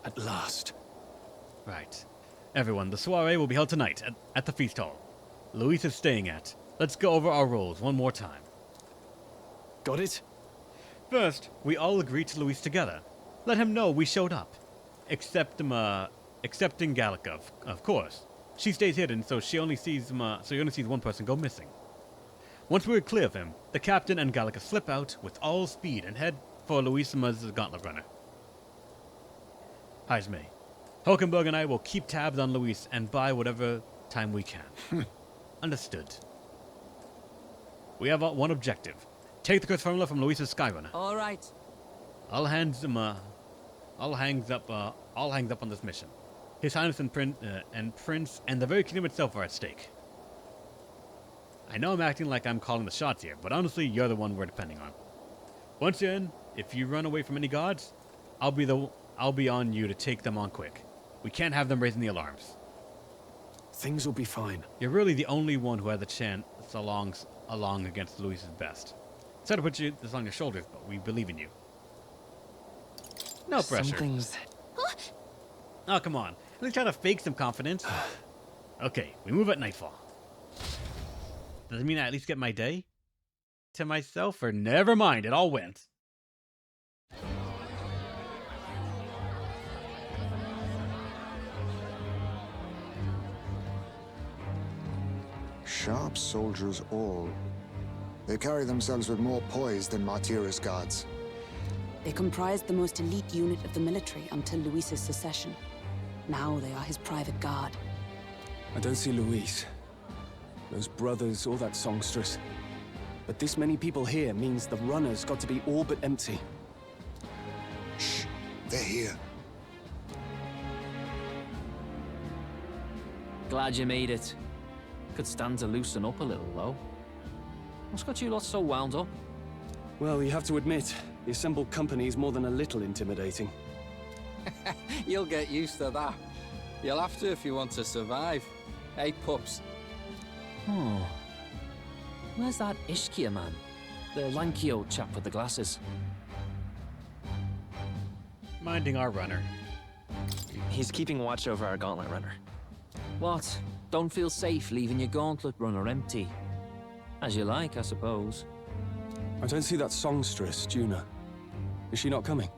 At last. Right. Everyone, the soiree will be held tonight at the feast hall Luis is staying at. Let's go over our roles one more time. Got it? First, we all agree to Luis together. Let him know we showed up. Excepting Gallica, of course. She stays hidden, so he only sees one person go missing. Once we're clear of him, the captain and Gallica slip out with all speed and head for Luisima's gauntlet runner. Heisme. Hulkenberg and I will keep tabs on Luis and buy whatever time we can. Understood. We have one objective. Take the curse formula from Luis's Skyrunner. All right. All hangs up on this mission. His Highness and Prince and the very kingdom itself are at stake. I know I'm acting like I'm calling the shots here, but honestly, you're the one we're depending on. Once you're in, if you run away from any guards, I'll be on you to take them on quick. We can't have them raising the alarms. Things will be fine. You're really the only one who had the chance along against Luis's best. Sorry to put this on your shoulders, but we believe in you. No pressure. Something's... Oh, come on. At least try to fake some confidence. Okay, we move at nightfall. Does it mean I at least get my day to myself? Or never mind, it all went. Sharp soldiers all. They carry themselves with more poise than Martyrus guards. They comprised the most elite unit of the military until Luis's secession. Now they are his private guard. I don't see Luis, those brothers, or that songstress. But this many people here means the runner's got to be all but empty. Shh, they're here. Glad you made it. Could stand to loosen up a little, though. What's got you lot so wound up? Well, you have to admit, the assembled company is more than a little intimidating. You'll get used to that. You'll have to if you want to survive. Hey, pups. Oh. Where's that Ishkia man? The lanky old chap with the glasses. Minding our runner. He's keeping watch over our gauntlet runner. What? Don't feel safe leaving your gauntlet runner empty? As you like, I suppose. I don't see that songstress, Juna. Is she not coming?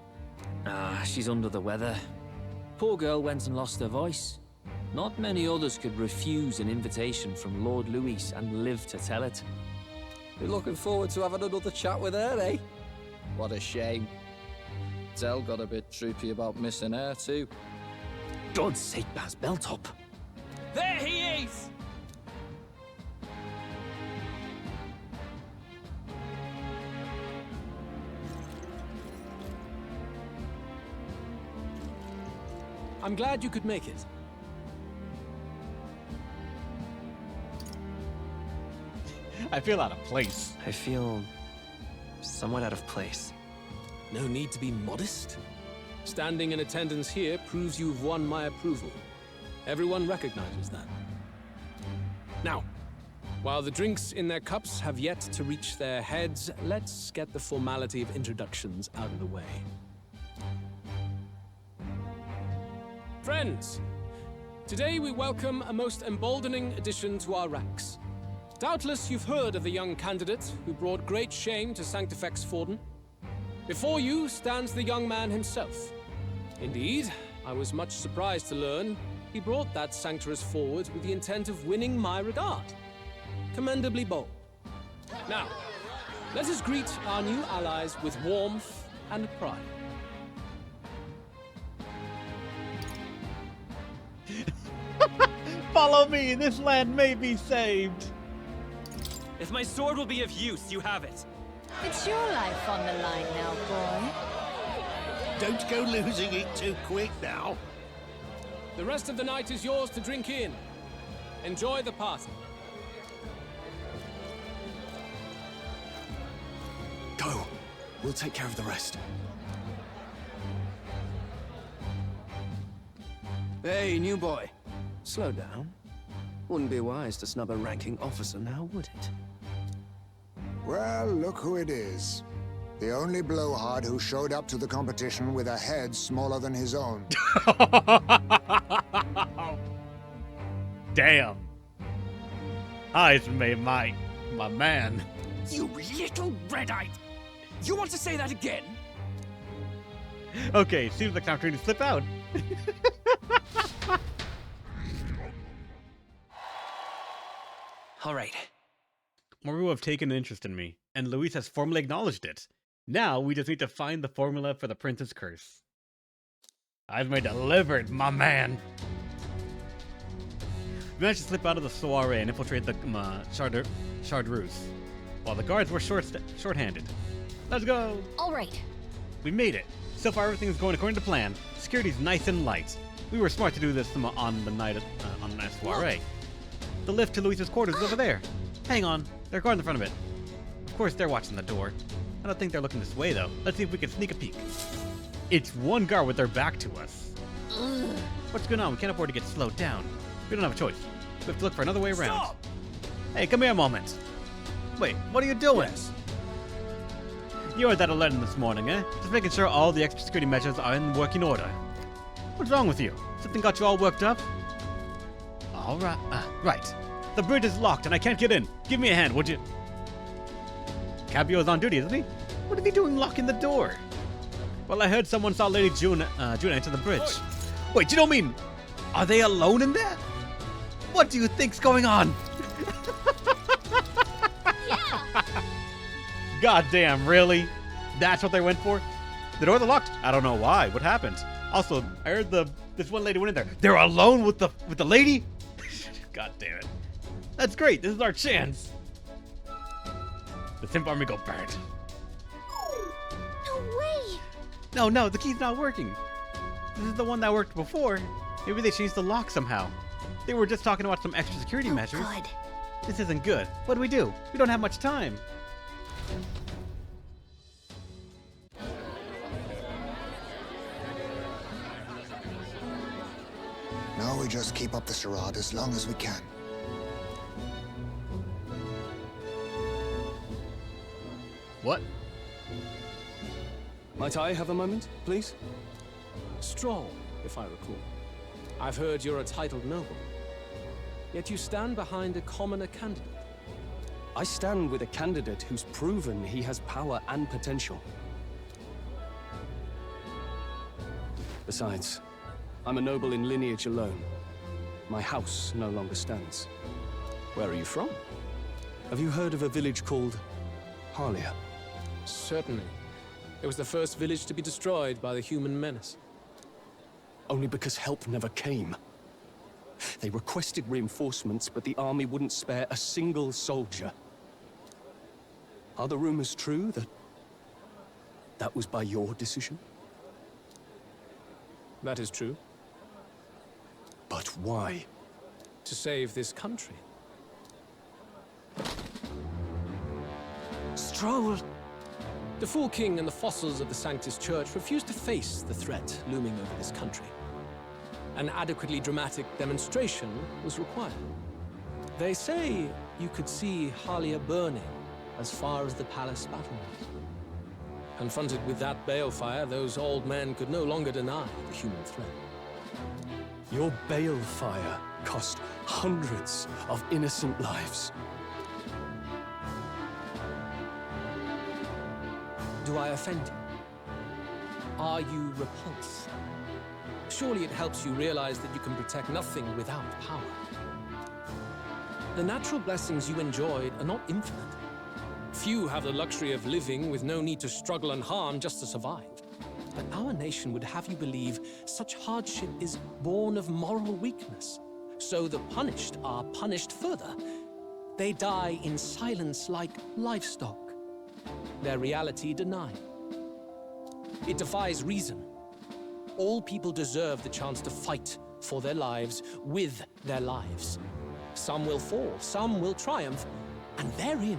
Ah, she's under the weather. Poor girl went and lost her voice. Not many others could refuse an invitation from Lord Luis and live to tell it. We're looking forward to having another chat with her, eh? What a shame. Zell got a bit droopy about missing her, too. God's sake, Baz, belt up. There he is! I'm glad you could make it. I feel out of place. I feel somewhat out of place. No need to be modest. Standing in attendance here proves you've won my approval. Everyone recognizes that. Now, while the drinks in their cups have yet to reach their heads, let's get the formality of introductions out of the way. Friends, today we welcome a most emboldening addition to our ranks. Doubtless you've heard of the young candidate who brought great shame to Sanctifex Forden. Before you stands the young man himself. Indeed, I was much surprised to learn he brought that sanctuaress forward with the intent of winning my regard. Commendably bold. Now, let us greet our new allies with warmth and pride. Follow me, this land may be saved. If my sword will be of use, you have it. It's your life on the line now, boy. Don't go losing it too quick now. The rest of the night is yours to drink in. Enjoy the party. Go. We'll take care of the rest. Hey, new boy. Slow down. Wouldn't be wise to snub a ranking officer now, would it? Well, look who it is. The only blowhard who showed up to the competition with a head smaller than his own. Damn. Eyes made my man. You little red-eyed! You want to say that again? Okay, seems like I'm trying to slip out. All right. Maru have taken an interest in me, and Luis has formally acknowledged it. Now we just need to find the formula for the Prince's Curse. I've made delivered, my man. We managed to slip out of the soiree and infiltrate the Chartreuse, while the guards were short-handed. Let's go! All right. We made it. So far, everything's going according to plan. Security's nice and light. We were smart to do this on the night on the soiree. The lift to Luis's quarters is over there. Hang on, they're guarding the front of it. Of course, they're watching the door. I don't think they're looking this way, though. Let's see if we can sneak a peek. It's one guard with their back to us. Ugh. What's going on? We can't afford to get slowed down. We don't have a choice. We have to look for another way around. Stop! Hey, come here a moment. Wait, what are you doing? Yes. You heard that alert this morning, eh? Just making sure all the extra security measures are in working order. What's wrong with you? Something got you all worked up? All right. Right. The bridge is locked and I can't get in. Give me a hand, would you? Cabio's on duty, isn't he? What is he doing locking the door? Well, I heard someone saw Lady June enter the bridge. Wait, you don't mean... Are they alone in there? What do you think's going on? Yeah. Goddamn, really? That's what they went for? The doors are locked. I don't know why. What happened? Also, I heard this one lady went in there. They're alone with the lady? God damn it. That's great. This is our chance. The Simp Army go burnt. No way. No, the key's not working. This is the one that worked before. Maybe they changed the lock somehow. They were just talking about some extra security measures. Good. This isn't good. What do? We don't have much time. Now we just keep up the charade as long as we can. What? Might I have a moment, please? Stroll, if I recall. I've heard you're a titled noble. Yet you stand behind a commoner candidate. I stand with a candidate who's proven he has power and potential. Besides, I'm a noble in lineage alone. My house no longer stands. Where are you from? Have you heard of a village called Harlia? Certainly. It was the first village to be destroyed by the human menace. Only because help never came. They requested reinforcements, but the army wouldn't spare a single soldier. Are the rumors true that was by your decision? That is true. But why? To save this country. Stroll! The Fool King and the fossils of the Sanctus Church refused to face the threat looming over this country. An adequately dramatic demonstration was required. They say you could see Harlia burning as far as the palace battlements. Confronted with that balefire, those old men could no longer deny the human threat. Your balefire cost hundreds of innocent lives. Do I offend you? Are you repulsed? Surely it helps you realize that you can protect nothing without power. The natural blessings you enjoyed are not infinite. Few have the luxury of living with no need to struggle and harm just to survive. But our nation would have you believe such hardship is born of moral weakness. So the punished are punished further. They die in silence like livestock. Their reality denied. It defies reason. All people deserve the chance to fight for their lives with their lives. Some will fall, some will triumph, and therein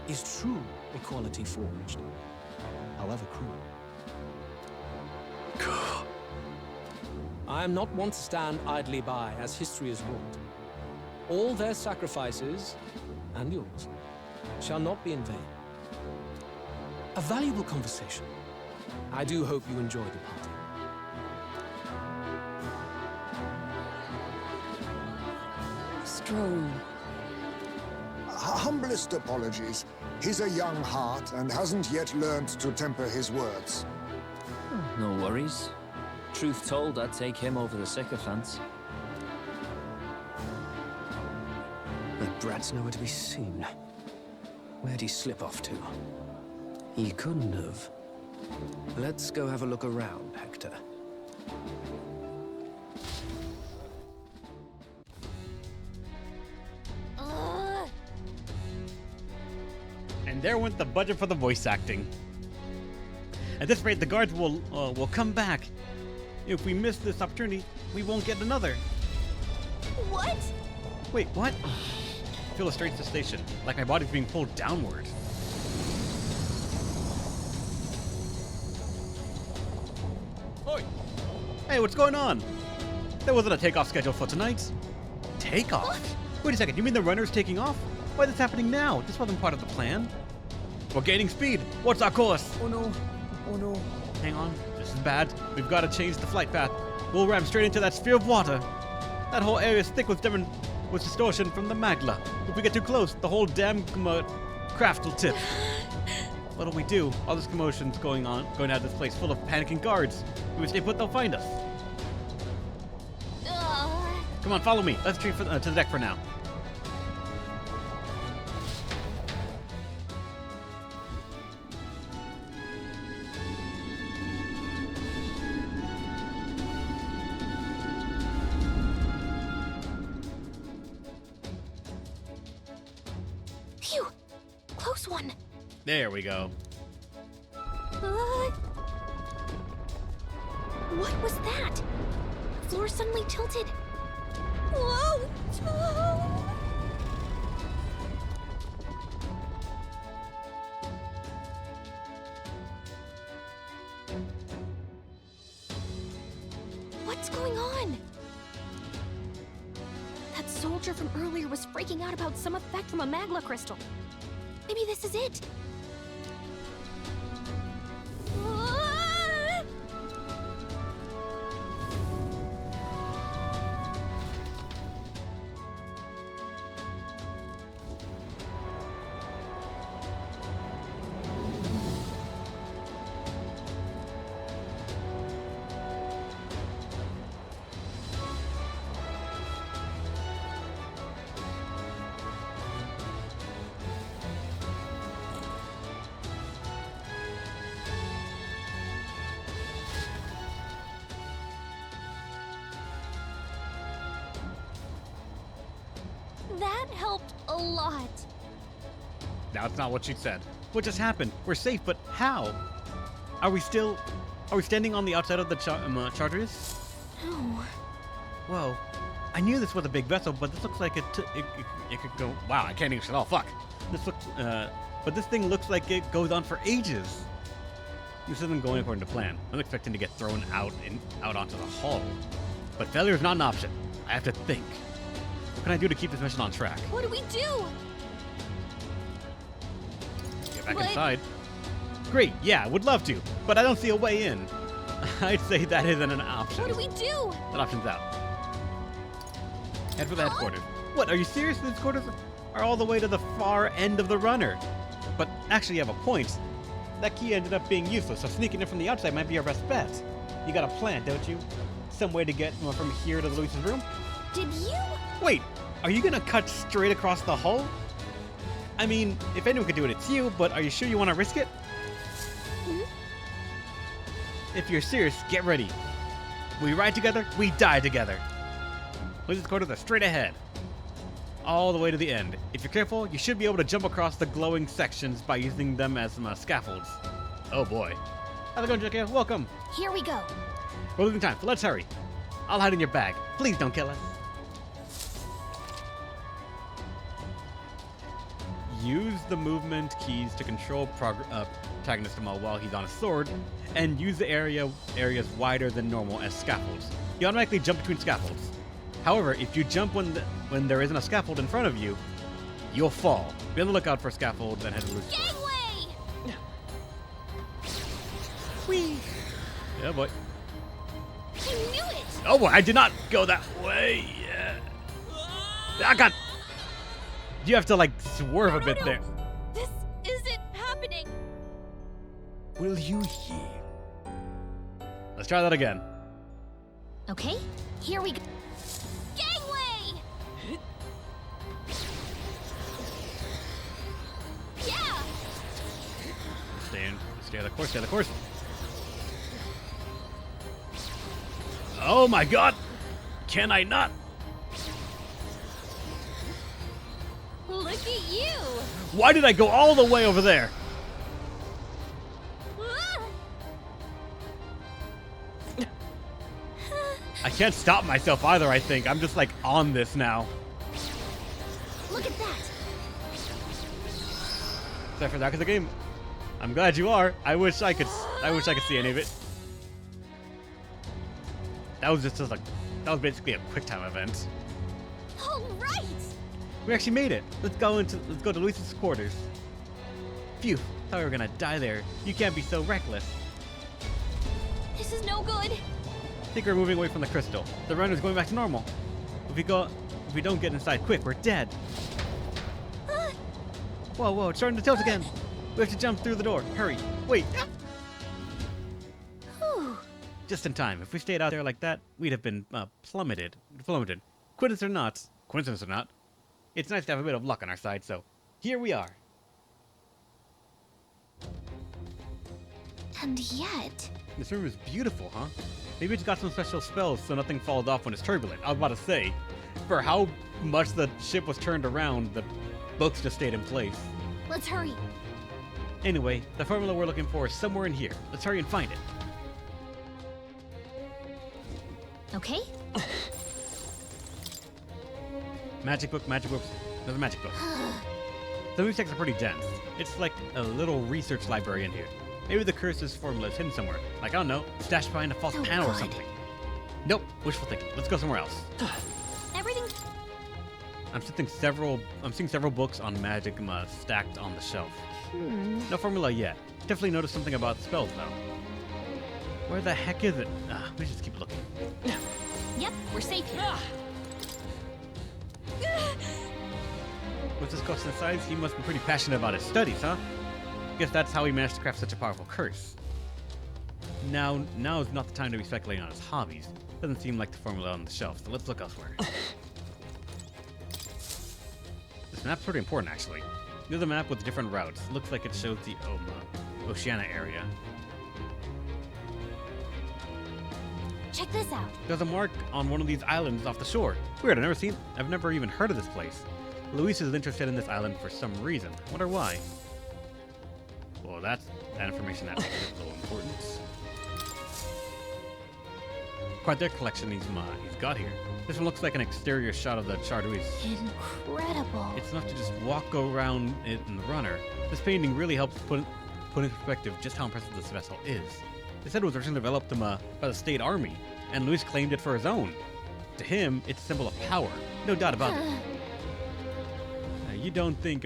is true equality forged, however cruel. I am not one to stand idly by as history is wrought. All their sacrifices, and yours, shall not be in vain. A valuable conversation. I do hope you enjoy the party. Strome. Humblest apologies. He's a young heart and hasn't yet learned to temper his words. No worries. Truth told, I'd take him over the sycophants. That brat's nowhere to be seen. Where'd he slip off to? He couldn't have. Let's go have a look around, Hector. And there went the budget for the voice acting. At this rate, the guards will come back. If we miss this opportunity, we won't get another. What? Wait, what? I feel a strange sensation, like my body's being pulled downward. Oi! Hey, what's going on? There wasn't a takeoff schedule for tonight. Takeoff? Wait a second, you mean the runner's taking off? Why is this happening now? This wasn't part of the plan. We're gaining speed. What's our course? Oh no. Oh no. Hang on, this is bad. We've got to change the flight path. We'll ram straight into that sphere of water. That whole area is thick with distortion from the magla. If we get too close, the whole damn craft will tip. What'll we do? All this commotion's going out of this place full of panicking guards. If we stay put, they'll find us. Come on, follow me. Let's retreat to the deck for now. Phew! Close one. There we go. What was that? The floor suddenly tilted. Whoa! What's going on? That soldier from earlier was freaking out about some effect from a magla crystal. Maybe this is it. That helped a lot. That's not what she said. What just happened? We're safe, but how? Are we standing on the outside of the Charteris? No. Whoa. I knew this was a big vessel, but this looks like it could go... Wow, I can't English at all. Fuck. But this thing looks like it goes on for ages. This isn't going according to plan. I'm expecting to get thrown out onto the hull. But failure is not an option. I have to think. What can I do to keep this mission on track? What do we do? Get back inside. Great, yeah, would love to, but I don't see a way in. I'd say that isn't an option. What do we do? That option's out. Head for the headquarters. What, are you serious? The headquarters are all the way to the far end of the runner. But actually, you have a point. That key ended up being useless, so sneaking in from the outside might be our best bet. You got a plan, don't you? Some way to get from here to Luis's room? Did you? Wait, are you gonna cut straight across the hull? I mean, if anyone could do it, it's you, but are you sure you want to risk it? If you're serious, get ready. We ride together, we die together. Luis's quarters are straight ahead. All the way to the end. If you're careful, you should be able to jump across the glowing sections by using them as some scaffolds. Oh boy. How's it going, Jackie? Welcome. Here we go. We're losing time, so let's hurry. I'll hide in your bag. Please don't kill us. Use the movement keys to control protagonist while he's on a sword, and use the areas wider than normal as scaffolds. You automatically jump between scaffolds. However, if you jump when there isn't a scaffold in front of you, you'll fall. Be on the lookout for scaffolds and head to loose. Gangway! Whee! Yeah, boy. I knew it! Oh boy, I did not go that way. Yeah. Ah, God. You have to like swerve a bit there. This isn't happening. Will you yield? Let's try that again. Okay, here we go. Gangway! Yeah! Stay on the course, stay on the course. Oh my God! Can I not? Look at you! Why did I go all the way over there? I can't stop myself either, I think. I'm just like on this now. Look at that! Except for that of the game. I'm glad you are. I wish I could see any of it. That was just like, that was basically a quick time event. All right! We actually made it. Let's go to Luis's quarters. Phew, thought we were gonna die there. You can't be so reckless. This is no good. I think we're moving away from the crystal. The runner's going back to normal. If we don't get inside quick, we're dead. Whoa, it's starting to tilt again. We have to jump through the door. Hurry. Wait. Whew. Just in time. If we stayed out there like that, we'd have been plummeted. Coincidence or not, it's nice to have a bit of luck on our side, so here we are. And yet... This room is beautiful, huh? Maybe it's got some special spells so nothing falls off when it's turbulent. I was about to say, for how much the ship was turned around, the books just stayed in place. Let's hurry. Anyway, the formula we're looking for is somewhere in here. Let's hurry and find it. Okay? Magic book, another magic book. Some of these texts are pretty dense. It's like a little research library in here. Maybe the curse's formula is hidden somewhere. Like, I don't know, stashed behind a false panel or something. Nope, wishful thinking. Let's go somewhere else. Everything... I'm seeing several books on magic stacked on the shelf. No formula yet. Definitely noticed something about spells, though. Where the heck is it? We just keep looking. Yep, we're safe here. With this ghost inside, he must be pretty passionate about his studies, huh? Guess that's how he managed to craft such a powerful curse. Now is not the time to be speculating on his hobbies. Doesn't seem like the formula on the shelf, so let's look elsewhere. This map's pretty important, actually. There's a map with different routes. Looks like it shows the Oceania area. Check this out. There's a mark on one of these islands off the shore. Weird, I've never even heard of this place. Luis is interested in this island for some reason. Wonder why. Well, that information that makes it a little important. Quite the collection he's got here. This one looks like an exterior shot of the Charduis. Incredible. It's enough to just walk around it in the runner. This painting really helps put in perspective just how impressive this vessel is. They said it was originally developed by the state army, and Luis claimed it for his own. To him, it's a symbol of power. No doubt about it. You don't think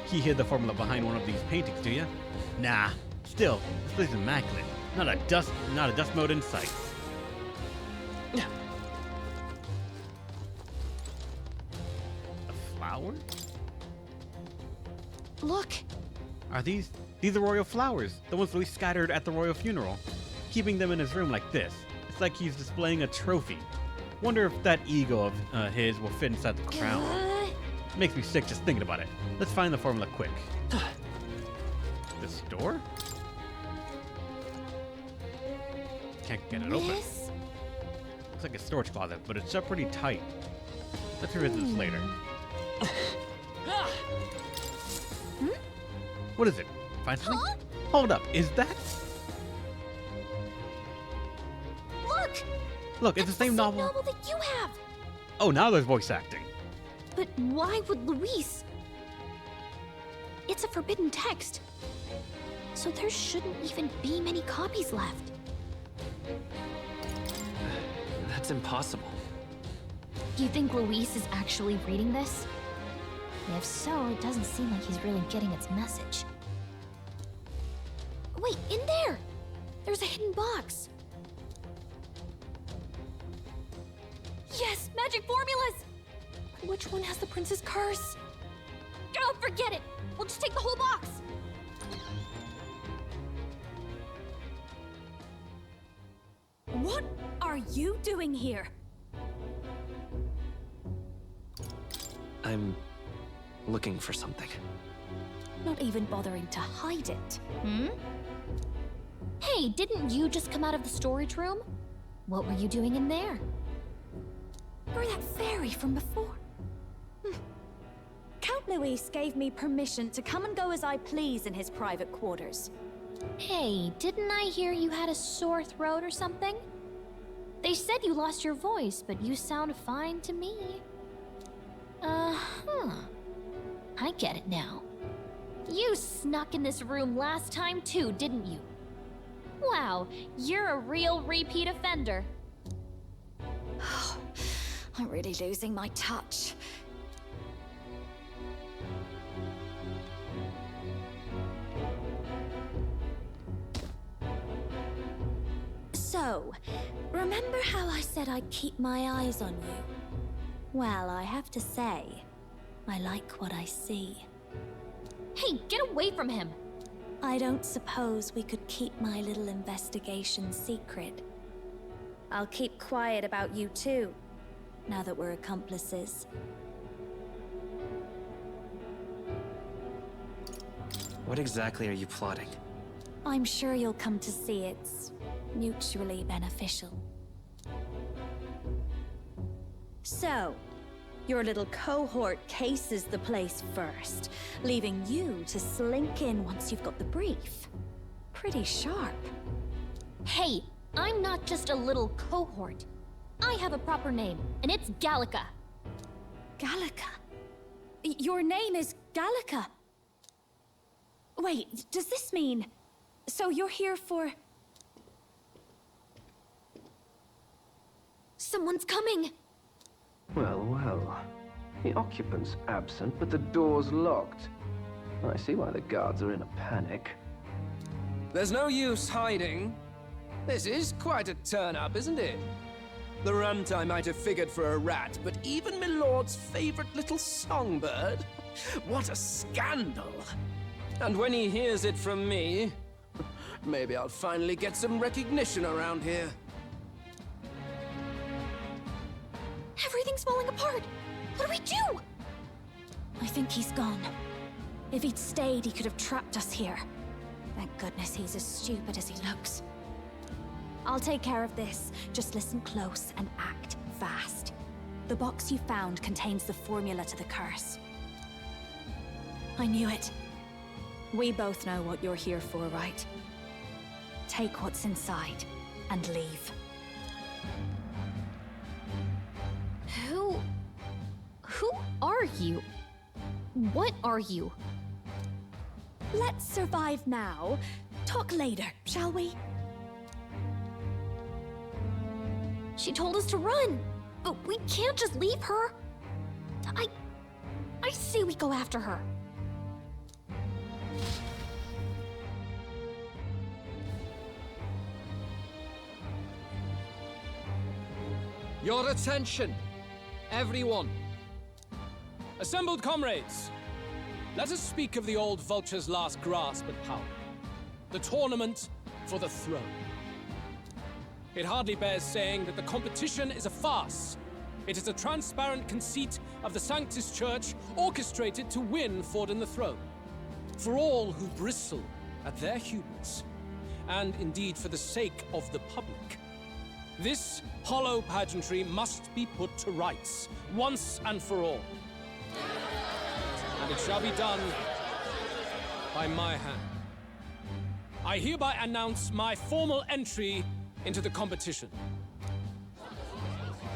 he hid the formula behind one of these paintings, do you? Nah. Still, this place is immaculate. Not a dust mote in sight. A flower? Look. Are these are royal flowers? The ones Luis scattered at the royal funeral. Keeping them in his room like this. It's like he's displaying a trophy. Wonder if that ego of his will fit inside the crown. Makes me sick just thinking about it. Let's find the formula quick. This door? Can't get it open. Looks like a storage closet, but it's shut pretty tight. Let's revisit this later. What is it? Find something? Huh? Hold up, is that? Look, it's the same novel. Novel that you have. Oh, now there's voice acting. But why would Luis? It's a forbidden text. So there shouldn't even be many copies left. That's impossible. Do you think Luis is actually reading this? If so, it doesn't seem like he's really getting its message. Wait, in there! There's a hidden box. Yes, magic formulas! But which one has the prince's curse? Oh, forget it! We'll just take the whole box! What are you doing here? I'm looking for something. Not even bothering to hide it, hmm? Hey, didn't you just come out of the storage room? What were you doing in there? You're that fairy from before. Count Luis gave me permission to come and go as I please in his private quarters. Hey, didn't I hear you had a sore throat or something? They said you lost your voice, but you sound fine to me. I get it now. You snuck in this room last time too, didn't you? Wow, you're a real repeat offender. I'm really losing my touch. So, remember how I said I'd keep my eyes on you? Well, I have to say, I like what I see. Hey, get away from him! I don't suppose we could keep my little investigation secret. I'll keep quiet about you too, now that we're accomplices. What exactly are you plotting? I'm sure you'll come to see it's mutually beneficial. So, your little cohort cases the place first, leaving you to slink in once you've got the brief. Pretty sharp. Hey, I'm not just a little cohort. I have a proper name, and it's Gallica. Gallica? Your name is Gallica? Wait, does this mean... So you're here for... Someone's coming! Well, well. The occupant's absent, but the door's locked. I see why the guards are in a panic. There's no use hiding. This is quite a turn-up, isn't it? The runt I might have figured for a rat, but even my lord's favorite little songbird? What a scandal! And when he hears it from me, maybe I'll finally get some recognition around here. Everything's falling apart! What do we do? I think he's gone. If he'd stayed, he could have trapped us here. Thank goodness he's as stupid as he looks. I'll take care of this. Just listen close and act fast. The box you found contains the formula to the curse. I knew it. We both know what you're here for, right? Take what's inside and leave. Who are you? What are you? Let's survive now. Talk later, shall we? She told us to run, but we can't just leave her. I say we go after her. Your attention, everyone. Assembled comrades, let us speak of the old vulture's last grasp at power. The tournament for the throne. It hardly bears saying that the competition is a farce. It is a transparent conceit of the Sanctus Church orchestrated to win Forden the throne. For all who bristle at their hubris, and indeed for the sake of the public, this hollow pageantry must be put to rights, once and for all. And it shall be done by my hand. I hereby announce my formal entry into the competition.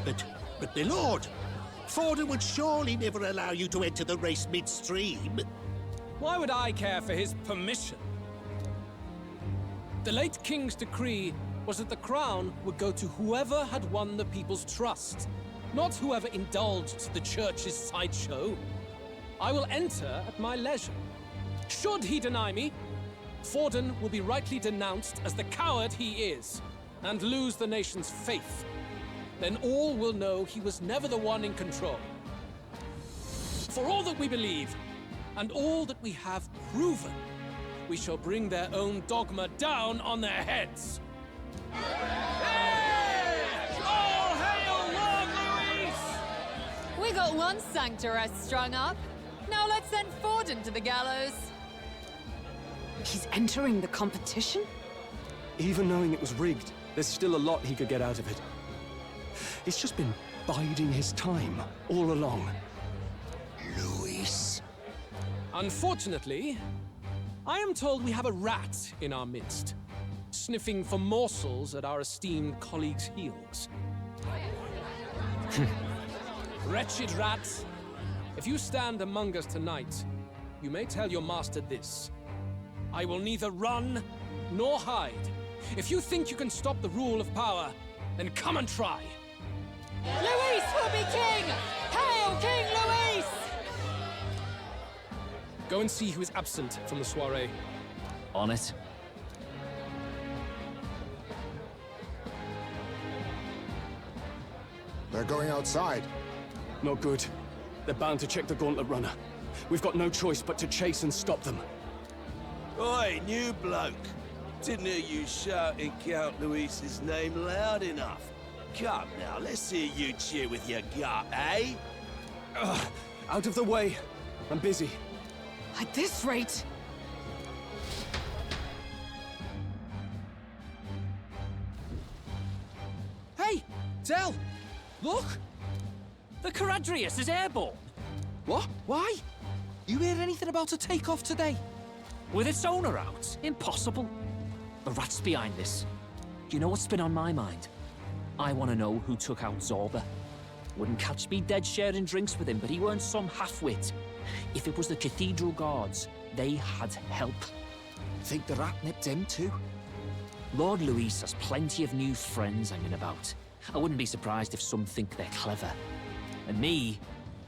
But my lord, Forden would surely never allow you to enter the race midstream. Why would I care for his permission? The late king's decree was that the crown would go to whoever had won the people's trust, not whoever indulged the church's sideshow. I will enter at my leisure. Should he deny me, Forden will be rightly denounced as the coward he is, and lose the nation's faith. Then all will know he was never the one in control. For all that we believe, and all that we have proven, we shall bring their own dogma down on their heads. All hail Lord Luis! We got one sanctoress strung up. Now let's send Forden to the gallows. He's entering the competition? Even knowing it was rigged, there's still a lot he could get out of it. He's just been biding his time all along. Luis. Unfortunately, I am told we have a rat in our midst, sniffing for morsels at our esteemed colleagues' heels. Wretched rat, if you stand among us tonight, you may tell your master this. I will neither run nor hide. If you think you can stop the rule of power, then come and try. Luis will be king! Hail King Luis! Go and see who is absent from the soiree. On it. They're going outside. Not good. They're bound to check the gauntlet runner. We've got no choice but to chase and stop them. Oi, new bloke. Didn't hear you shouting Count Luis's name loud enough. Come now, let's hear you cheer with your gut, eh? Out of the way. I'm busy. At this rate... Hey, Del! Look! The Caradrius is airborne. What? Why? You hear anything about a takeoff today? With its owner out? Impossible. The rat's behind this. Do you know what's been on my mind? I want to know who took out Zorba. Wouldn't catch me dead sharing drinks with him, but he weren't some half-wit. If it was the Cathedral Guards, they had help. Think the rat nipped him too? Lord Luis has plenty of new friends hanging about. I wouldn't be surprised if some think they're clever. And me,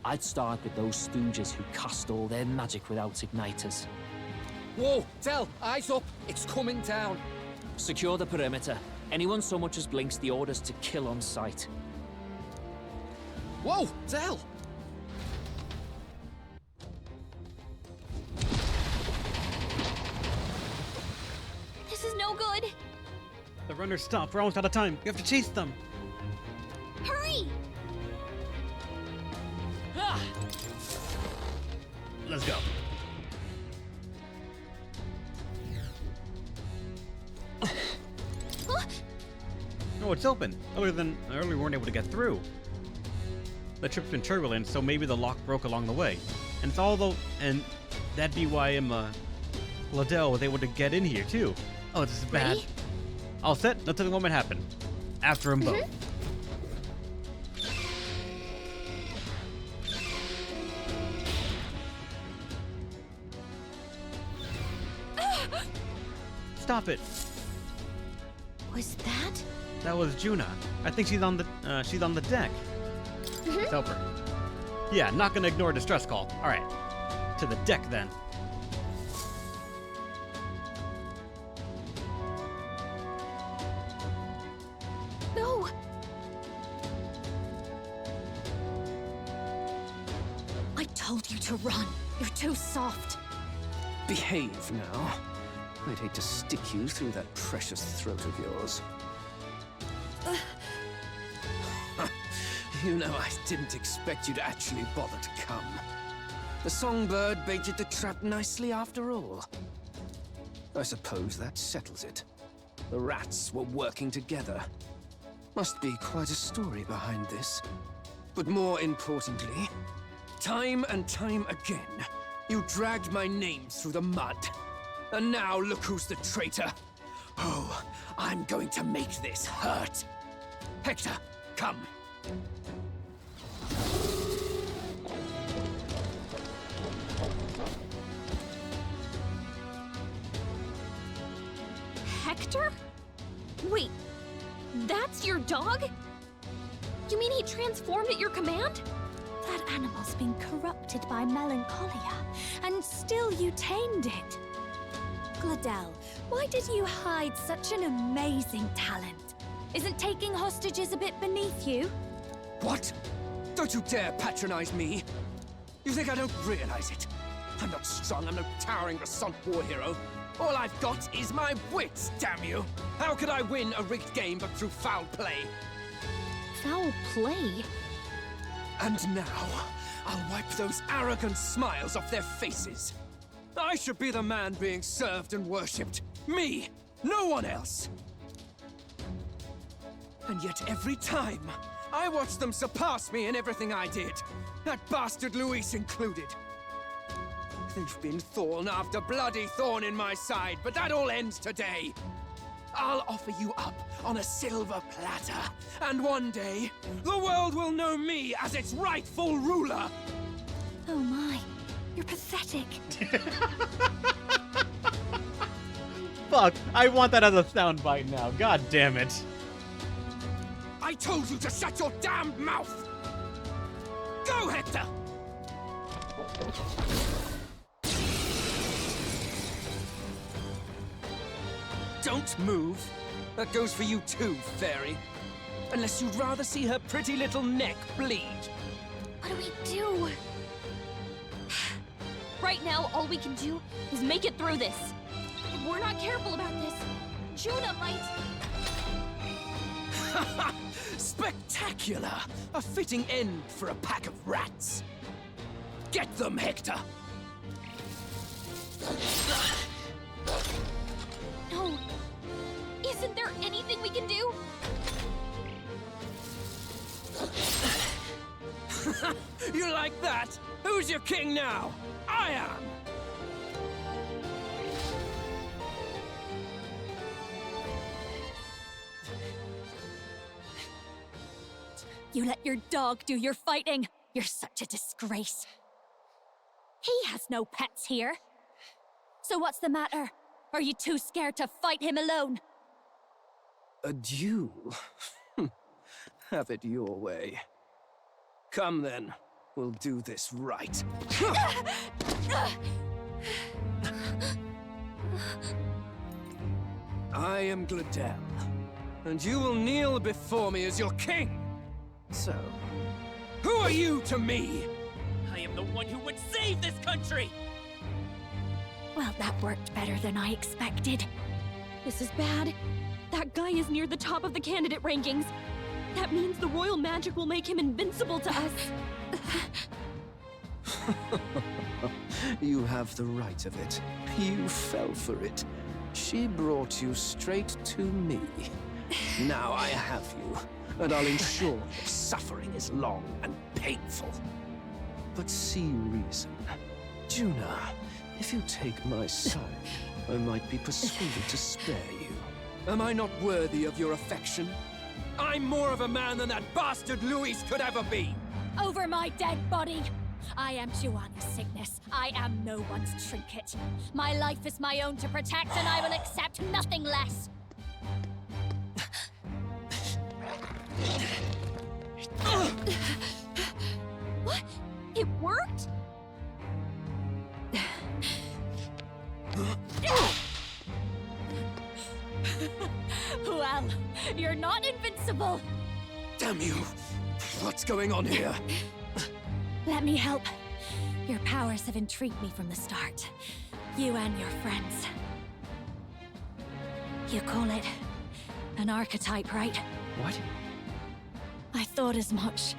I'd start with those stooges who cast all their magic without igniters. Whoa, Del, eyes up. It's coming down. Secure the perimeter. Anyone so much as blinks, the orders to kill on sight. Whoa, Del! This is no good. The runners stop. We're almost out of time. We have to chase them. Hurry! Let's go. Oh, it's open. Earlier we weren't able to get through. The trip's been turbulent, so maybe the lock broke along the way. And and that'd be why Ladell was able to get in here too. Oh, this is bad. Ready? All set. Let's let the moment happen. After them both. Stop it. Was that? That was Juna. I think she's on the deck. Let's help her. Yeah, not gonna ignore a distress call. All right, to the deck then. No. I told you to run. You're too soft. Behave now. I'd hate to stick you through that precious throat of yours. You know, I didn't expect you to actually bother to come. The songbird baited the trap nicely after all. I suppose that settles it. The rats were working together. Must be quite a story behind this. But more importantly, time and time again, you dragged my name through the mud. And now look who's the traitor. Oh, I'm going to make this hurt. Hector, come. Hector? Wait, that's your dog? You mean he transformed at your command? That animal's been corrupted by melancholia, and still you tamed it. Gladell, why did you hide such an amazing talent? Isn't taking hostages a bit beneath you? What? Don't you dare patronize me! You think I don't realize it? I'm not strong, I'm no towering Rassant war hero. All I've got is my wits, damn you! How could I win a rigged game but through foul play? Foul play? And now, I'll wipe those arrogant smiles off their faces. I should be the man being served and worshipped. Me! No one else! And yet every time, I watch them surpass me in everything I did. That bastard Luis included. They've been thorn after bloody thorn in my side, but that all ends today. I'll offer you up on a silver platter, and one day, the world will know me as its rightful ruler. Oh my, you're pathetic. Fuck, I want that as a soundbite now. God damn it. I told you to shut your damned mouth! Go, Hector! Don't move. That goes for you too, fairy. Unless you'd rather see her pretty little neck bleed. What do we do? Right now, all we can do is make it through this. If we're not careful about this, Juna might... Spectacular! A fitting end for a pack of rats. Get them, Hector! No. Isn't there anything we can do? You like that? Who's your king now? I am! You let your dog do your fighting. You're such a disgrace. He has no pets here. So what's the matter? Are you too scared to fight him alone? A duel? Have it your way. Come then, we'll do this right. I am Gladell, and you will kneel before me as your king. So, who are you to me? I am the one who would save this country! Well, that worked better than I expected. This is bad. That guy is near the top of the candidate rankings. That means the royal magic will make him invincible to us. You have the right of it. You fell for it. She brought you straight to me. Now I have you, and I'll ensure your suffering is long and painful. But see reason. Juna, if you take my side, I might be persuaded to spare you. Am I not worthy of your affection? I'm more of a man than that bastard Luis could ever be! Over my dead body! I am Juana's sickness. I am no one's trinket. My life is my own to protect, and I will accept nothing less. What? It worked? Well, you're not invincible. Damn you! What's going on here? Let me help. Your powers have intrigued me from the start. You and your friends. You call it an archetype, right? What? I thought as much.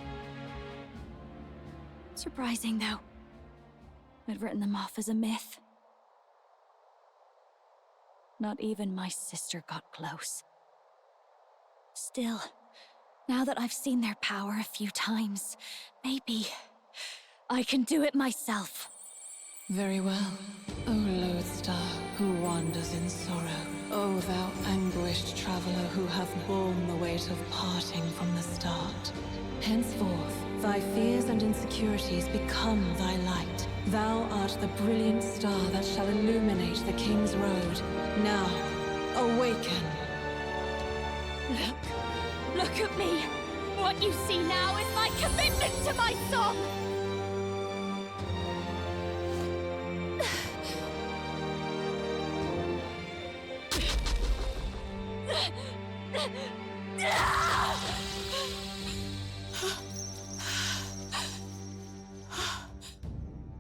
Surprising, though. I'd written them off as a myth. Not even my sister got close. Still, now that I've seen their power a few times, maybe I can do it myself. Very well, O lodestar who wanders in sorrow. O thou anguished traveler who hath borne the weight of parting from the start. Henceforth, thy fears and insecurities become thy light. Thou art the brilliant star that shall illuminate the King's Road. Now, awaken. Look at me! What you see now is my commitment to my song!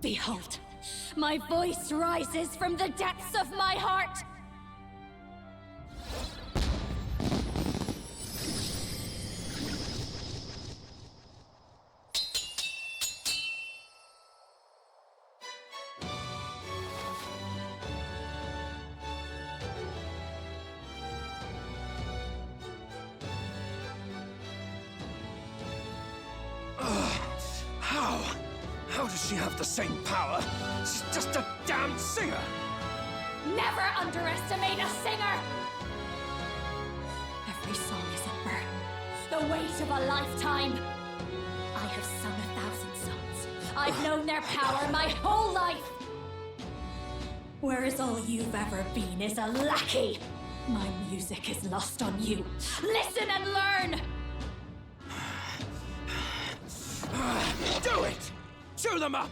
Behold, my voice rises from the depths of my heart. How does she have the same power? She's just a damned singer! Never underestimate a singer! Every song is a burden, the weight of a lifetime. I have sung 1,000 songs. I've known their power my whole life. Whereas all you've ever been is a lackey. My music is lost on you. Listen and learn! Do it! Chew them up!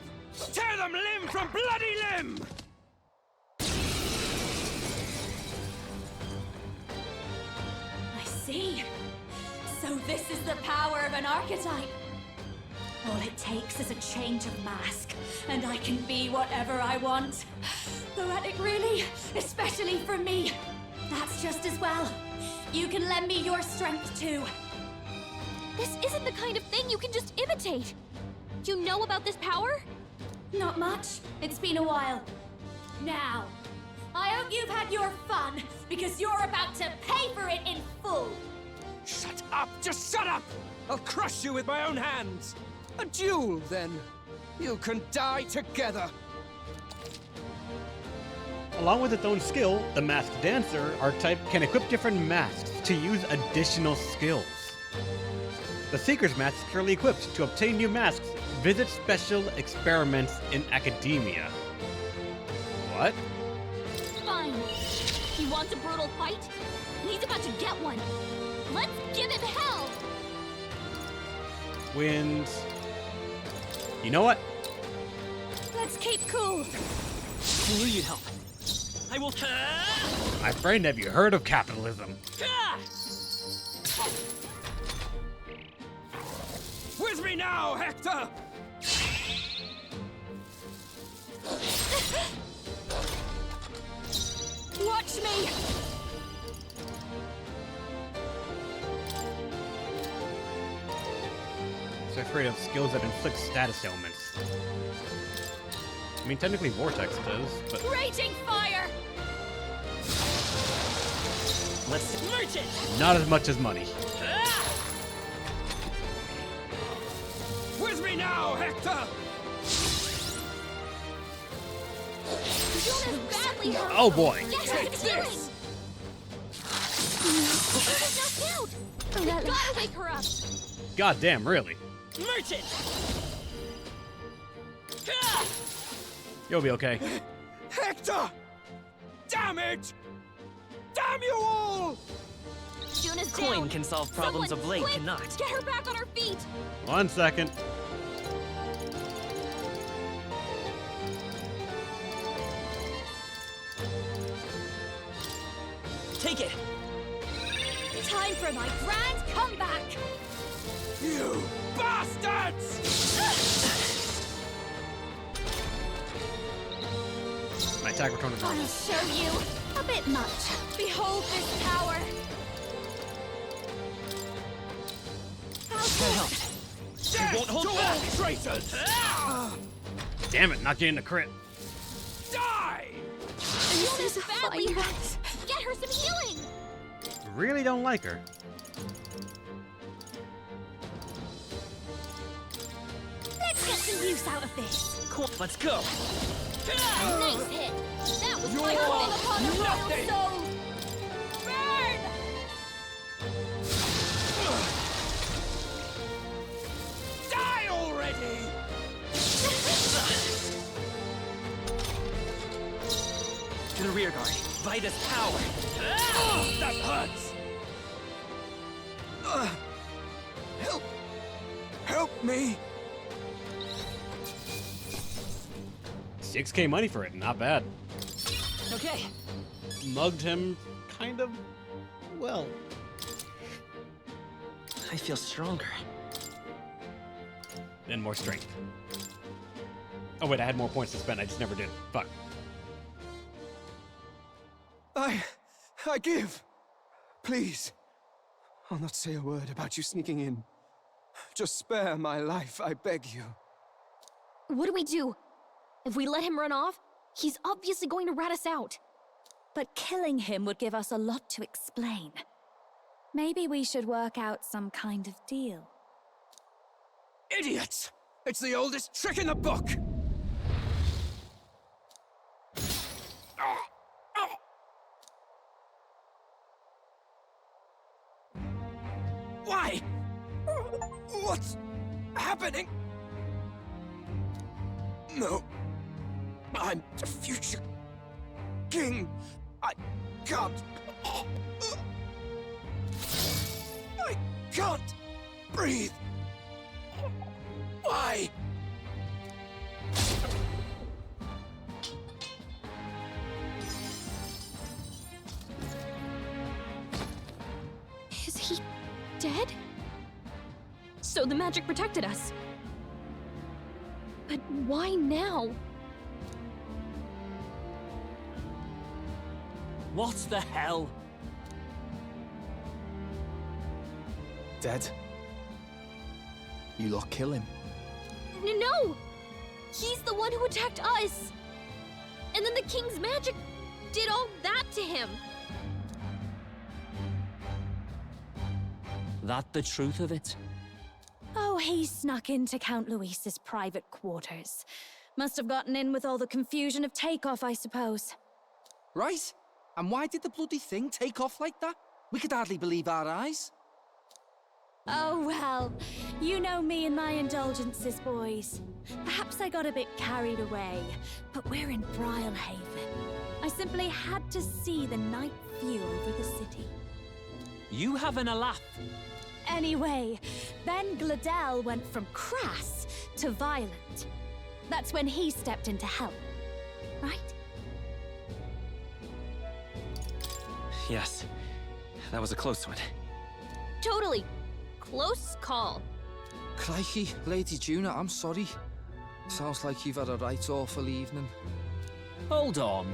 Tear them limb from bloody limb! I see. So this is the power of an archetype. All it takes is a change of mask, and I can be whatever I want. Poetic, really, especially for me. That's just as well. You can lend me your strength too. This isn't the kind of thing you can just imitate. You know about this power? Not much. It's been a while. Now, I hope you've had your fun, because you're about to pay for it in full. Shut up! Just shut up! I'll crush you with my own hands! A duel, then. You can die together. Along with its own skill, the Masked Dancer archetype can equip different masks to use additional skills. The Seeker's mask is currently equipped to obtain new masks. Visit special experiments in academia. What? Fine. He wants a brutal fight? He's about to get one. Let's give him hell! Wins. You know what? Let's keep cool. I knew you'd help. I will. My friend, have you heard of capitalism? With me now, Hector! Watch me! So afraid of skills that inflict status ailments. I mean, technically Vortex does, but... Raging fire! Let's merge it! Not as much as money. With me now, Hector! Yuna's badly hurt! Oh boy! Get her some healing! Yuna's knocked out! We gotta wake her up! God damn, really? Merge it! You'll be okay. Hector! Damn it! Damn you all! Yuna's Coin down! can solve problems Someone, of blade quick, cannot. Get her back on her feet! 1 second. Take it! Time for my grand comeback! You bastards! My attack return is I'll normal. show you. A bit much. Behold this power. That helped. You won't hold back! Traitors! Damn it, not getting the crit. Die! Yuna's badly hurt! Get her some healing! Really don't like her. Let's get some use out of this. Cool. Let's go! Nice hit! That was You're my all Upon the royal nothing. soul. Burn! Die already! To the rear guard. Vitus power! That hurts! Help! Help me! 6k money for it, not bad. Okay. Mugged him kind of well. I feel stronger. And more strength. Oh wait, I had more points to spend. I just never did. Fuck. I give. Please. I'll not say a word about you sneaking in. Just spare my life, I beg you. What do we do? If we let him run off, he's obviously going to rat us out. But killing him would give us a lot to explain. Maybe we should work out some kind of deal. Idiots! It's the oldest trick in the book! Why? What's happening? No. I'm the future king. I can't. I can't breathe. Why? Is he dead? So the magic protected us. But why now? What the hell? Dead? You lot kill him. No! He's the one who attacked us! And then the king's magic did all that to him! That the truth of it? Oh, he snuck into Count Luis's private quarters. Must have gotten in with all the confusion of takeoff, I suppose. Right? And why did the bloody thing take off like that? We could hardly believe our eyes. Oh, well, you know me and my indulgences, boys. Perhaps I got a bit carried away, but we're in Brialhaven. I simply had to see the night view over the city. You having a laugh? Anyway, then Gladel went from crass to violent. That's when he stepped in to help, right? Yes. That was a close one. Totally. Close call. Crikey, Lady Juna, I'm sorry. Sounds like you've had a right awful evening. Hold on.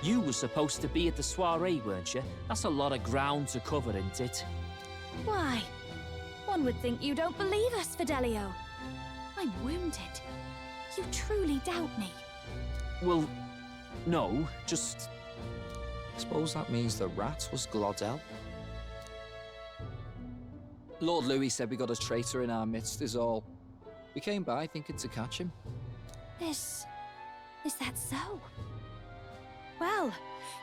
You were supposed to be at the soiree, weren't you? That's a lot of ground to cover, isn't it? Why? One would think you don't believe us, Fidelio. I'm wounded. You truly doubt me. Well, no, just... Suppose that means the rat was Glodell? Lord Louis said we got a traitor in our midst is all. We came by thinking to catch him. Is that so? Well,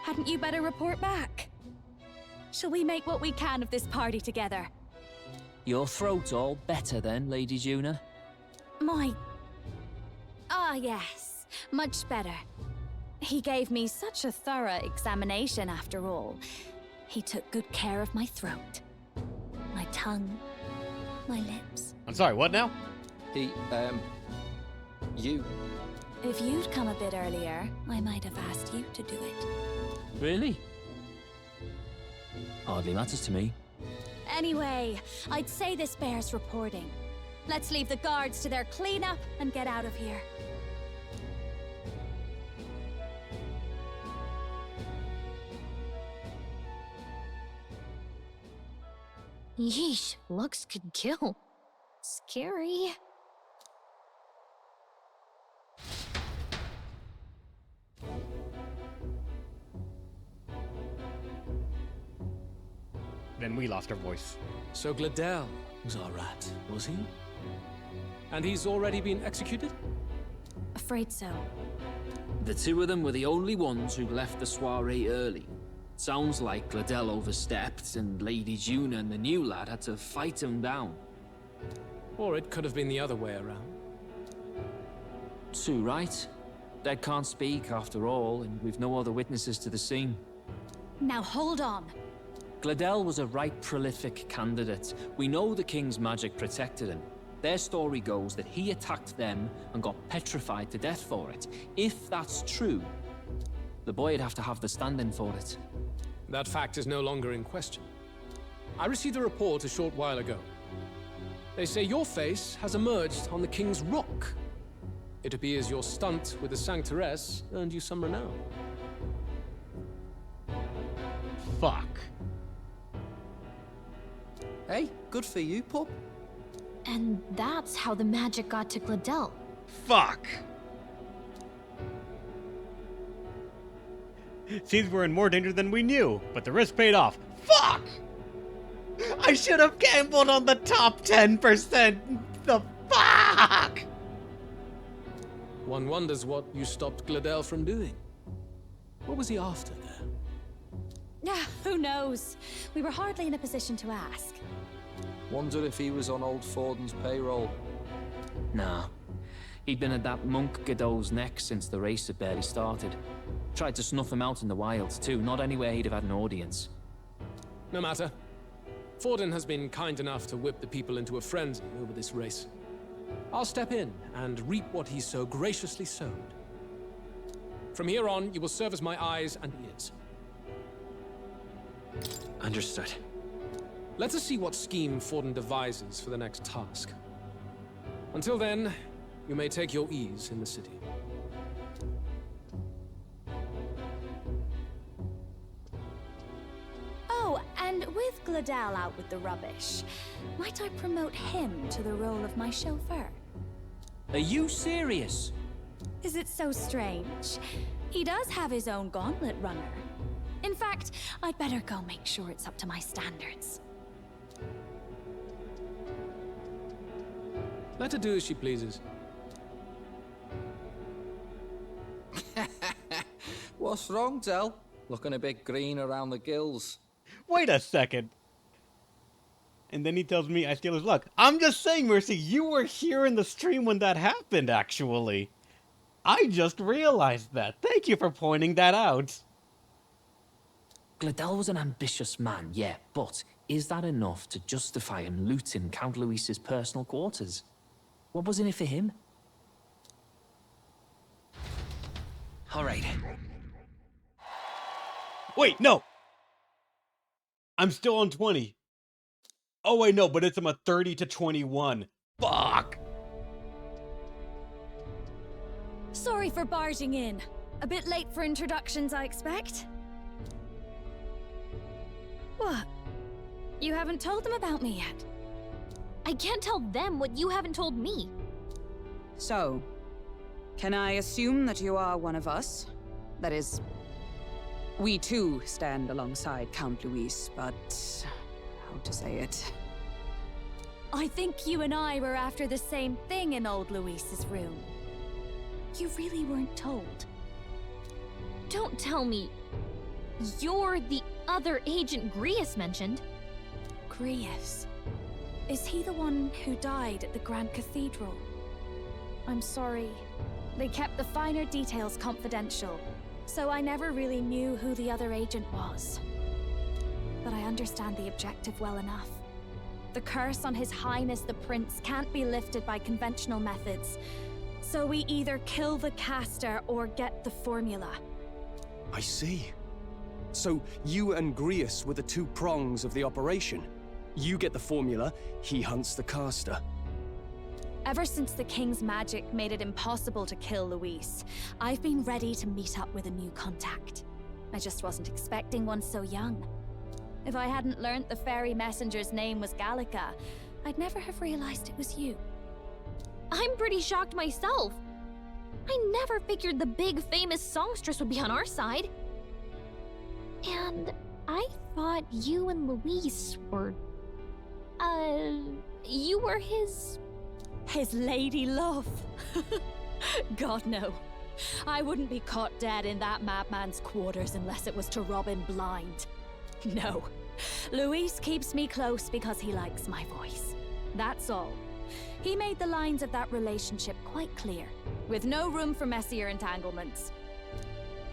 hadn't you better report back? Shall we make what we can of this party together? Your throat all better then, Lady Juna? Yes, much better. He gave me such a thorough examination after all. He took good care of my throat. My tongue, my lips. I'm sorry, what now? You. If you'd come a bit earlier, I might have asked you to do it. Really? Hardly matters to me. Anyway, I'd say this bears reporting. Let's leave the guards to their cleanup and get out of here. Yeesh, looks could kill. Scary. Then we lost our voice. So Gladel was our rat, was he? And he's already been executed? Afraid so. The two of them were the only ones who left the soiree early. Sounds like Gladel overstepped, and Lady Juna and the new lad had to fight him down. Or it could have been the other way around. Too right. Dead can't speak, after all, and we've no other witnesses to the scene. Now hold on. Gladel was a right prolific candidate. We know the king's magic protected him. Their story goes that he attacked them and got petrified to death for it. If that's true, the boy'd have to have the stand-in for it. That fact is no longer in question. I received a report a short while ago. They say your face has emerged on the King's Rock. It appears your stunt with the Sanctoress earned you some renown. Fuck. Hey, good for you, pup. And that's how the magic got to Gladel. Fuck. Seems we're in more danger than we knew, but the risk paid off. Fuck! I should have gambled on the top 10%. The fuck! One wonders what you stopped Gladel from doing. What was he after there? Yeah, who knows? We were hardly in a position to ask. Wondered if he was on old Forden's payroll. Nah. He'd been at that monk Godot's neck since the race had barely started. Tried to snuff him out in the wilds, too, not anywhere he'd have had an audience. No matter. Forden has been kind enough to whip the people into a frenzy over this race. I'll step in and reap what he so graciously sowed. From here on, you will serve as my eyes and ears. Understood. Let us see what scheme Forden devises for the next task. Until then, you may take your ease in the city. Oh, and with Gladel out with the rubbish, might I promote him to the role of my chauffeur? Are you serious? Is it so strange? He does have his own gauntlet runner. In fact, I'd better go make sure it's up to my standards. Let her do as she pleases. What's wrong, Del? Looking a bit green around the gills. Wait a second. And then he tells me I steal his luck. I'm just saying, Mercy, you were here in the stream when that happened, actually. I just realized that. Thank you for pointing that out. Gladel was an ambitious man, yeah, but is that enough to justify him looting Count Luis's personal quarters? What was in it for him? All right. Wait, no! I'm still on 20. Oh, wait, no, but I'm a 30 to 21. Fuck! Sorry for barging in. A bit late for introductions, I expect. What? You haven't told them about me yet? I can't tell them what you haven't told me. So, can I assume that you are one of us? That is, we too stand alongside Count Luis, but how to say it? I think you and I were after the same thing in old Luis's room. You really weren't told. Don't tell me you're the other agent Grius mentioned. Grius? Is he the one who died at the Grand Cathedral? I'm sorry. They kept the finer details confidential, so I never really knew who the other agent was. But I understand the objective well enough. The curse on His Highness the Prince can't be lifted by conventional methods, so we either kill the caster or get the formula. I see. So you and Grius were the two prongs of the operation. You get the formula, he hunts the caster. Ever since the King's magic made it impossible to kill Luis, I've been ready to meet up with a new contact. I just wasn't expecting one so young. If I hadn't learnt the fairy messenger's name was Gallica, I'd never have realized it was you. I'm pretty shocked myself. I never figured the big famous songstress would be on our side. And I thought you and Luis were... you were his... His lady love. God, no. I wouldn't be caught dead in that madman's quarters unless it was to rob him blind. No. Luis keeps me close because he likes my voice. That's all. He made the lines of that relationship quite clear, with no room for messier entanglements.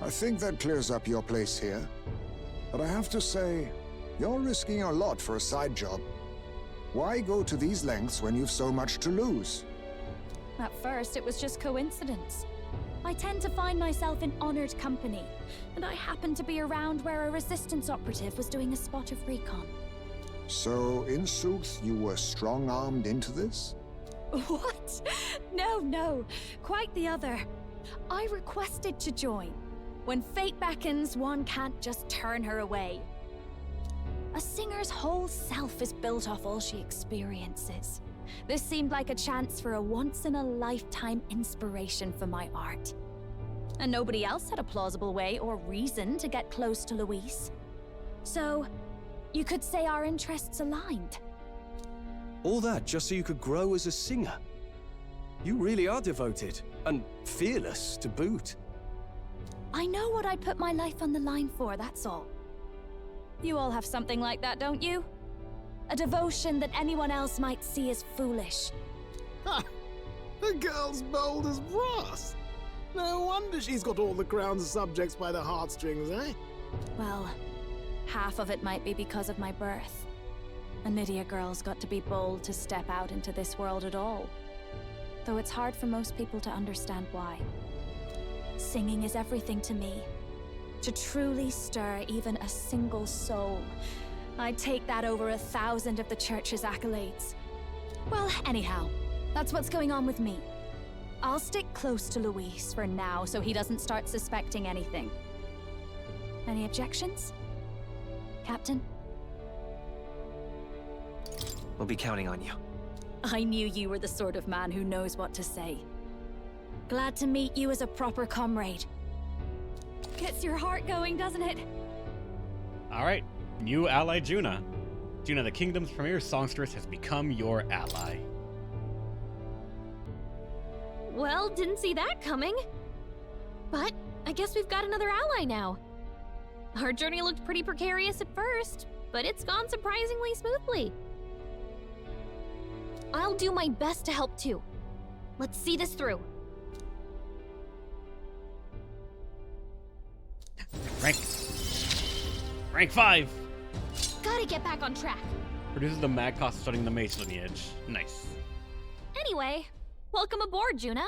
I think that clears up your place here. But I have to say, you're risking a lot for a side job. Why go to these lengths when you've so much to lose? At first, it was just coincidence. I tend to find myself in honored company, and I happened to be around where a resistance operative was doing a spot of recon. So, in sooth, you were strong-armed into this? What? No. Quite the other. I requested to join. When fate beckons, one can't just turn her away. A singer's whole self is built off all she experiences. This seemed like a chance for a once-in-a-lifetime inspiration for my art. And nobody else had a plausible way or reason to get close to Luis. So, you could say our interests aligned. All that just so you could grow as a singer? You really are devoted, and fearless to boot. I know what I'd put my life on the line for, that's all. You all have something like that, don't you? A devotion that anyone else might see as foolish. Ha! The girl's bold as brass. No wonder she's got all the crown's subjects by the heartstrings, eh? Well, half of it might be because of my birth. A Nydia girl's got to be bold to step out into this world at all. Though it's hard for most people to understand why. Singing is everything to me. To truly stir even a single soul, I'd take that over 1,000 of the church's accolades. Well, anyhow, that's what's going on with me. I'll stick close to Luis for now so he doesn't start suspecting anything. Any objections? Captain? We'll be counting on you. I knew you were the sort of man who knows what to say. Glad to meet you as a proper comrade. Gets your heart going, doesn't it? Alright, new ally Juna. Juna, the kingdom's premier songstress, has become your ally. Well, didn't see that coming. But I guess we've got another ally now. Our journey looked pretty precarious at first, but it's gone surprisingly smoothly. I'll do my best to help too. Let's see this through. Rank 5! Gotta get back on track. Produces the mad cost studying the mage lineage. Nice. Anyway, welcome aboard, Juna.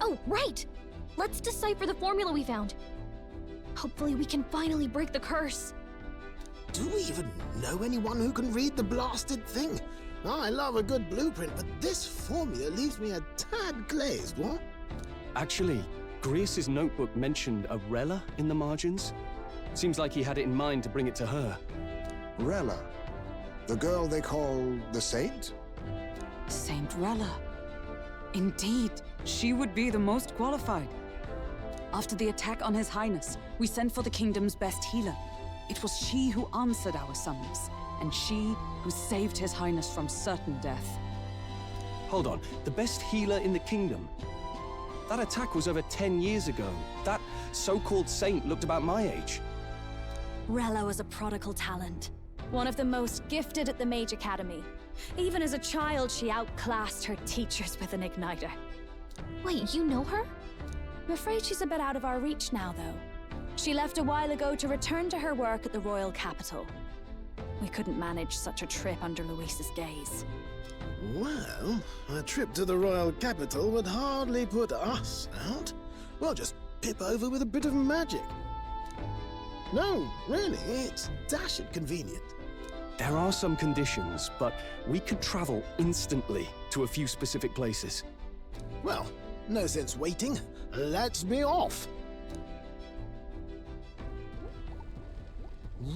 Oh, right! Let's decipher the formula we found. Hopefully we can finally break the curse. Do we even know anyone who can read the blasted thing? I love a good blueprint, but this formula leaves me a tad glazed, what? Actually, Grease's notebook mentioned a Rella in the margins. Seems like he had it in mind to bring it to her. Rella? The girl they call the Saint? Saint Rella. Indeed, she would be the most qualified. After the attack on His Highness, we sent for the kingdom's best healer. It was she who answered our summons, and she who saved His Highness from certain death. Hold on, the best healer in the kingdom? That attack was over 10 years ago. That so-called saint looked about my age. Rella was a prodigal talent. One of the most gifted at the Mage Academy. Even as a child, she outclassed her teachers with an igniter. Wait, you know her? I'm afraid she's a bit out of our reach now, though. She left a while ago to return to her work at the royal capital. We couldn't manage such a trip under Luis's gaze. Well, a trip to the royal capital would hardly put us out. We'll just pip over with a bit of magic. No, really, it's dashed convenient. There are some conditions, but we could travel instantly to a few specific places. Well, no sense waiting. Let's be off.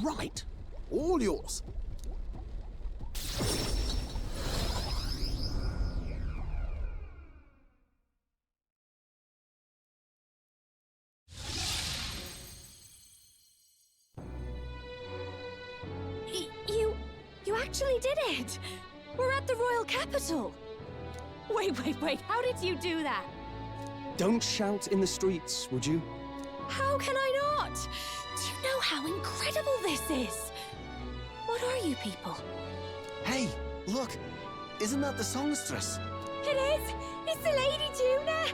Right. All yours. You actually did it! We're at the royal capital! Wait, how did you do that? Don't shout in the streets, would you? How can I not? Do you know how incredible this is? What are you people? Hey, look! Isn't that the songstress? It is! It's the Lady Juna!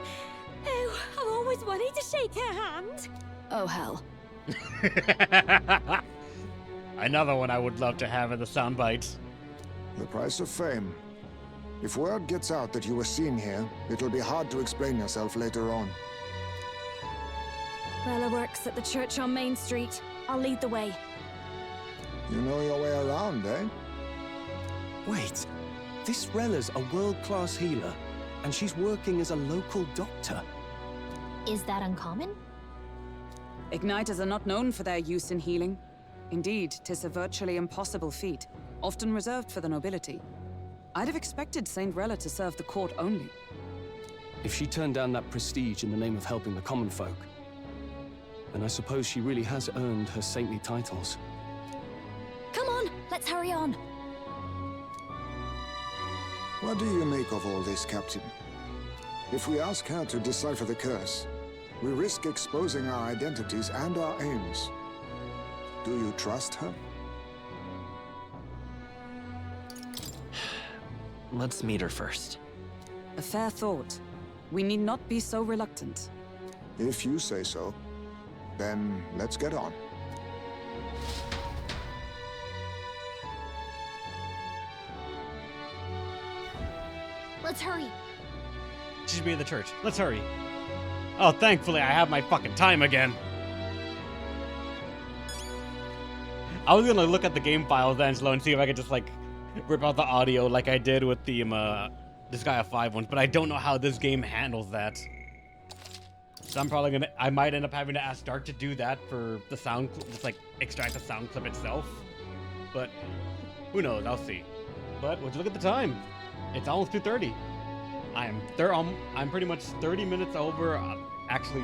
Oh, I've always wanted to shake her hand. Oh, hell. Another one I would love to have in the soundbite. The price of fame. If word gets out that you were seen here, it'll be hard to explain yourself later on. Rella works at the church on Main Street. I'll lead the way. You know your way around, eh? Wait, this Rella's a world-class healer, and she's working as a local doctor. Is that uncommon? Igniters are not known for their use in healing. Indeed, 'tis a virtually impossible feat, often reserved for the nobility. I'd have expected Saint Rella to serve the court only. If she turned down that prestige in the name of helping the common folk, then I suppose she really has earned her saintly titles. Come on, let's hurry on. What do you make of all this, Captain? If we ask her to decipher the curse, we risk exposing our identities and our aims. Do you trust her? Let's meet her first. A fair thought. We need not be so reluctant. If you say so, then let's get on. Let's hurry. She should be at the church. Let's hurry. Oh, thankfully I have my fucking time again. I was gonna look at the game files, Angelo, and see if I could just, like, rip out the audio like I did with the, Disgaea 5 ones, but I don't know how this game handles that. So I might end up having to ask Dark to do that for the sound, just, like, extract the sound clip itself. But, who knows, I'll see. But, would you look at the time? It's almost 2:30. I'm pretty much 30 minutes over. Actually,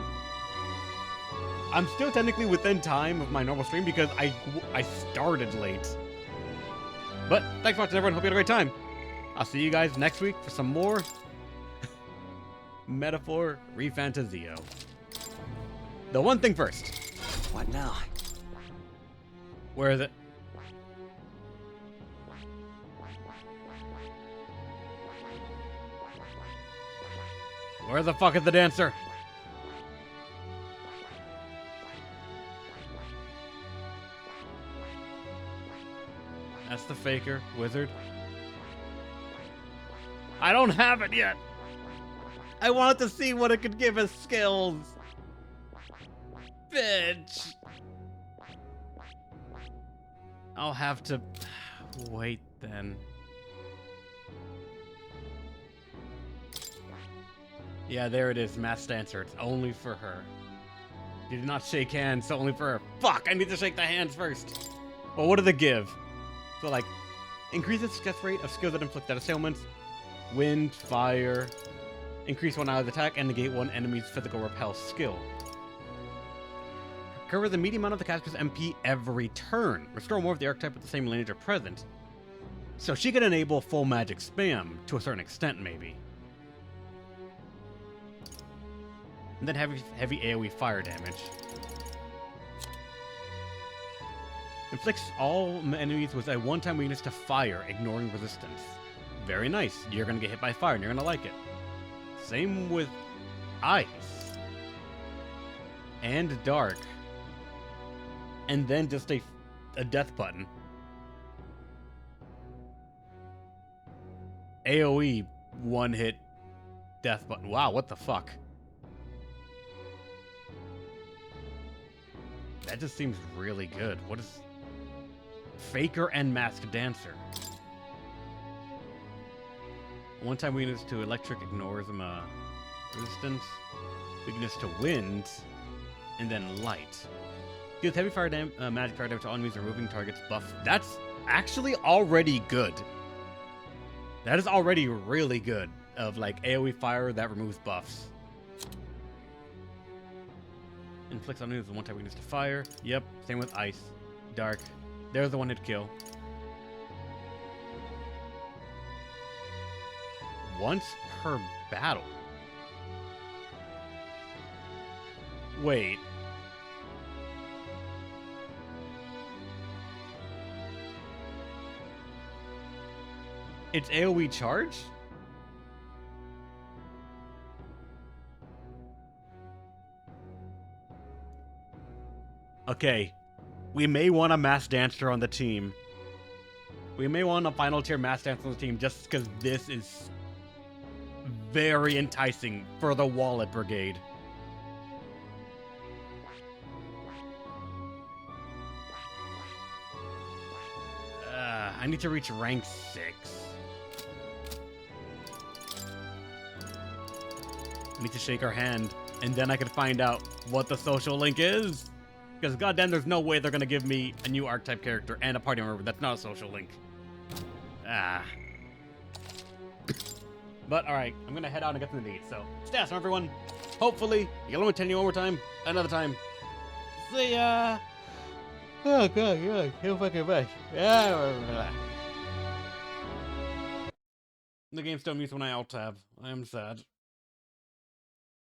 I'm still technically within time of my normal stream because I started late. But thanks for watching, everyone. Hope you had a great time. I'll see you guys next week for some more Metaphor Refantazio. The one thing first. What now? Where is it? Where the fuck is the dancer? That's the faker, wizard. I don't have it yet. I wanted to see what it could give as skills. Bitch. I'll have to wait then. Yeah, there it is, Masked Dancer. It's only for her. You did not shake hands, so only for her. Fuck, I need to shake the hands first. Well, what do they give? So, like, increase the success rate of skills that inflict dead assailments. Wind, fire. Increase one ally's attack and negate one enemy's physical repel skill. Recover the medium amount of the caster's MP every turn. Restore more of the archetype with the same lineage or present. So she can enable full magic spam, to a certain extent, maybe. And then heavy AoE fire damage. Inflicts all enemies with a one-time weakness to fire, ignoring resistance. Very nice. You're gonna get hit by fire and you're gonna like it. Same with ice. And dark. And then just a death button. AoE one-hit death button. Wow, what the fuck? That just seems really good. What is... Faker and Masked Dancer. One-time weakness to electric ignores resistance. Weakness to wind. And then light. Deals heavy fire magic fire damage to all enemies removing targets buff. That's actually already good. That is already really good. Of like AoE fire that removes buffs. Inflicts on enemies with one-time weakness to fire. Yep, same with ice. Dark. There's the one-hit kill. Once per battle. Wait. It's AoE charge? Okay. We may want a Masked Dancer on the team. We may want a final tier Masked Dancer on the team just because this is very enticing for the Wallet Brigade. I need to reach rank 6. I need to shake her hand, and then I can find out what the social link is. Because goddamn, there's no way they're gonna give me a new archetype character and a party member that's not a social link. Ah. But alright, I'm gonna head out and get to the meet. So, stay awesome, everyone. Hopefully, you'll let me tell you one more time, another time. See ya! Oh god, yeah, so fucking much. Yeah. The game still mutes when I alt tab. I am sad.